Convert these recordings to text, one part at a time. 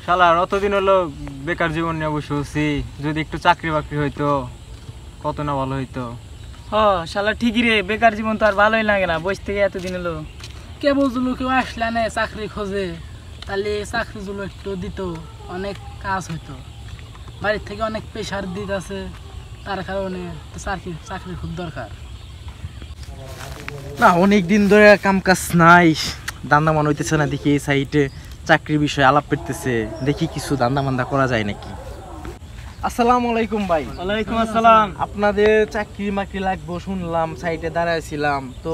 শালার অতদিন হলো বেকার জীবন নিয়ে বসে আছি, যদি একটু চাকরি বাকরি হইতো কত না ভালো হইতো। শালা ঠিকই রে, বেকার জীবন তো আর ভালোই লাগে না, বসে থেকে এতদিন হলো। কে বলছিল কেউ আসলে না চাকরি খোঁজে, তাহলে চাকরিগুলো একটু দিত, অনেক কাজ হইতো। বাড়ির থেকে অনেক প্রেশার দিতেছে, তার কারণে তো চাকরি খুব দরকার। না অনেক দিন ধরে কাম কাজ নাই, দান্দা মান হইতেছে না। দেখি এই সাইডে চাকরির বিষয়ে আলাপ করতেছে, দেখি কিছু দান্দা মান্দা করা যায় নাকি। আসসালামু আলাইকুম ভাই। ওয়ালাইকুম আসসালাম। আপনাদের চাকরি মাকরি লাগবো শুনলাম, সাইডে দাঁড়াইছিলাম। তো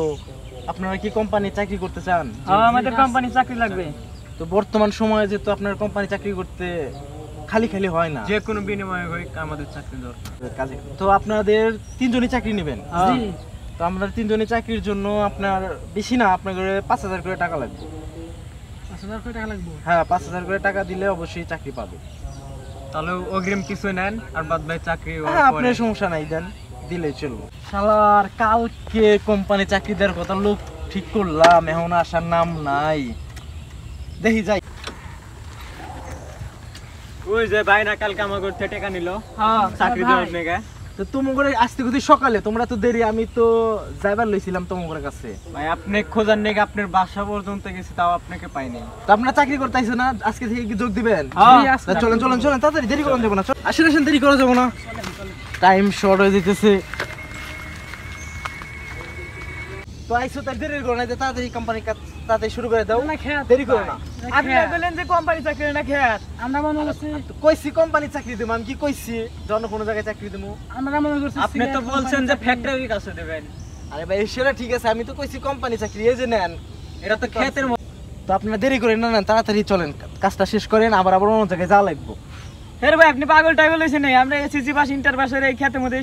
আপনারা কি কোম্পানি চাকরি করতে চান? আমাদের কোম্পানি চাকরি লাগবে। তো বর্তমান সময়ে যেহেতু আপনার কোম্পানি চাকরি করতে খালি খালি হয় না, যে কোনো বিনিময়ে আমাদের চাকরি দরকার কাজে। তো আপনাদের তিনজনই চাকরি নেবেন? তো আমরা তিনজনই চাকরির জন্য আপনার বেশি না, আপনার 5,000 করে টাকা লাগবে। 5,000 করে টাকা লাগবে? হ্যাঁ, 5,000 করে টাকা দিলে অবশ্যই চাকরি পাবে। তাহলে অগ্রিম কিছু নেন আর বাদ বাকি চাকরি। হ্যাঁ, আপনার সমস্যা নাই, দেন, দিলে চলবে। শালার কালকে কোম্পানি চাকরি দেওয়ার কথা লোক ঠিক করলাম, এখন আসার নাম নাই। দেখি যাই। ওই যে ভাই না কালকে আমার করতে টাকা নিল চাকরি দেওয়ার নেগা। তো তোমার আসতে খুবই সকালে, তোমরা তো দেরি, আমি তো যাইবার লইছিলাম তোমার কাছে। ভাই আপনি খোঁজার নেগা আপনার বাসা পর্যন্ত গেছি, তাও আপনাকে পাইনি। তো আপনারা চাকরি করতে আইছো না, আজকে থেকে কি যোগ দিবেন? তা চলেন চলেন চলেন, তাড়াতাড়ি, দেরি করা যাবো না। আসেন আসেন, দেরি করা যাবো না, টাইম শর্ট হয়ে যেতেছে। তো আইসো, তার দেরি করো না, তাড়াতাড়ি কোম্পানি কাজ তাড়াতাড়ি শুরু করে দাও, দেরি করো না। আপনি বলেন যে কোম্পানি চাকরি না খেত, আমরা মনে করছি কইছি কোম্পানি চাকরি দেবো, আমি কি কইছি জন কোনো জায়গায় চাকরি দেবো? আমরা মনে করছি আপনি তো বলছেন যে ফ্যাক্টরির কাছে দেবেন। আরে ভাই সেটা ঠিক আছে, আমি তো কইছি কোম্পানি চাকরি, এই যে নেন। এটা তো ক্ষেতের মতো। তো আপনারা দেরি করেন না, তাড়াতাড়ি চলেন, কাজটা শেষ করেন, আবার অন্য জায়গায় যাওয়া লাগবো। হ্যাঁ ভাই, আপনি পাগল টাগল হয়েছেন নাকি? আমরা এসএসসি পাস ইন্টার পাসের এই ক্ষেতের মধ্যে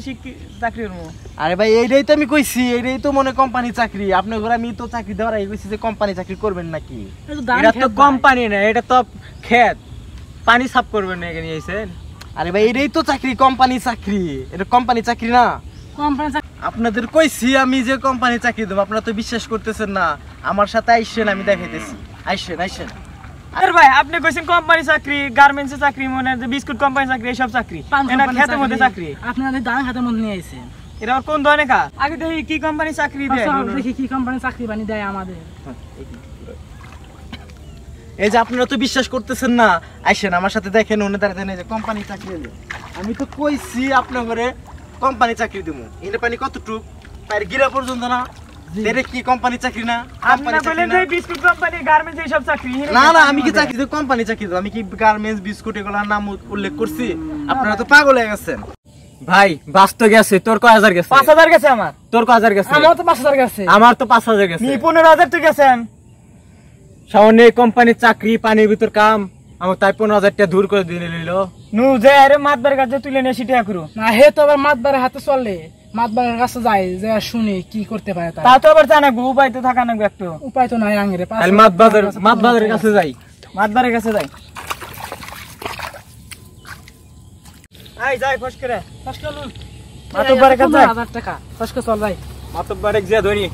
চাকরি করবো? আরে ভাই এইটাই তো আমি কইছি, এইটাই তো মনে কোম্পানি চাকরি। আপনার ঘরে আমি তো চাকরি দেওয়ার আগে কইছি যে কোম্পানি চাকরি করবেন নাকি। এটা তো কোম্পানি না, এটা তো ক্ষেত, পানি সাফ করবেন না এখানে এসেছেন। আরে ভাই এইটাই তো চাকরি, কোম্পানি চাকরি, এটা কোম্পানি চাকরি না। কোম্পানি আপনাদের কইছি আমি যে কোম্পানি চাকরি দেবো, আপনারা তো বিশ্বাস করতেছেন না। আমার সাথে আইসেন, আমি দেখাইতেছি, আইসেন আইসেন। আরে ভাই আপনি কইছেন কোম্পানি চাকরি, গার্মেন্টসের চাকরি, মনে হয় বিস্কুট কোম্পানি চাকরি, এইসব চাকরি। এটা ক্ষেতের মধ্যে চাকরি, আপনারা দান হাতের মধ্যে নিয়ে আইছেন। এটা আর কোন ধরনের কাজ? আগে দেখি কি কোম্পানি চাকরি দেয়, দেখি কি কোম্পানি চাকরি বানি দেয় আমাদের। এই যে আপনারা তো বিশ্বাস করতেছেন না, আইসেন আমার সাথে দেখেন, উনি দাঁড়াতেন, এই যে কোম্পানি চাকরি দেবে। আমি তো কইছি আপনার ঘরে কোম্পানি চাকরি দেবো। এনে পানি কতটুক পায়ের গিরা পর্যন্ত না, এর কি কোম্পানি চাকরি না? আপনারা বলেন যে বিস্কুট কোম্পানি, গার্মেন্টস এইসব চাকরি। না না, আমি কি চাকরি দেব? কোম্পানি চাকরি দেব। আমি কি গার্মেন্টস, বিস্কুট এগুলোর নাম উল্লেখ করছি? আপনারা তো পাগল হয়ে গেছেন। ভাই বাস তো গেছে, তোর কয় হাজার গেছে? 5,000 গেছে আমার। তোর কয় হাজার গেছে? আমার তো 5,000 গেছে। আমার তো 5,000 গেছে। 15,000 তো গেছেন। সামনে কোম্পানির চাকরি, পানির ভিতর কাম, আমার তাই 15,000 টাকা দূর করে দিয়ে নিল। নু যে আরে মাতবার কাছে তুলে নিয়ে সিটিয়া করু না, হে তো আবার মাতবারের হাতে চলে, মাতবারের কাছে যায়, যে শুনি কি করতে পারে। তা তো আবার জানা গো, উপায় তো থাকা নাগবে একটু। উপায় তো নাই আঙ্গিরে, তাহলে মাতবাজারের কাছে যাই, মাতবারের কাছে যাই। আই যাই ফস করে, ফস করে মাতবারের কাছে যাই। 1000 টাকা ফস করে চল ভাই। মাতব্বারে গিয়ে ধরি।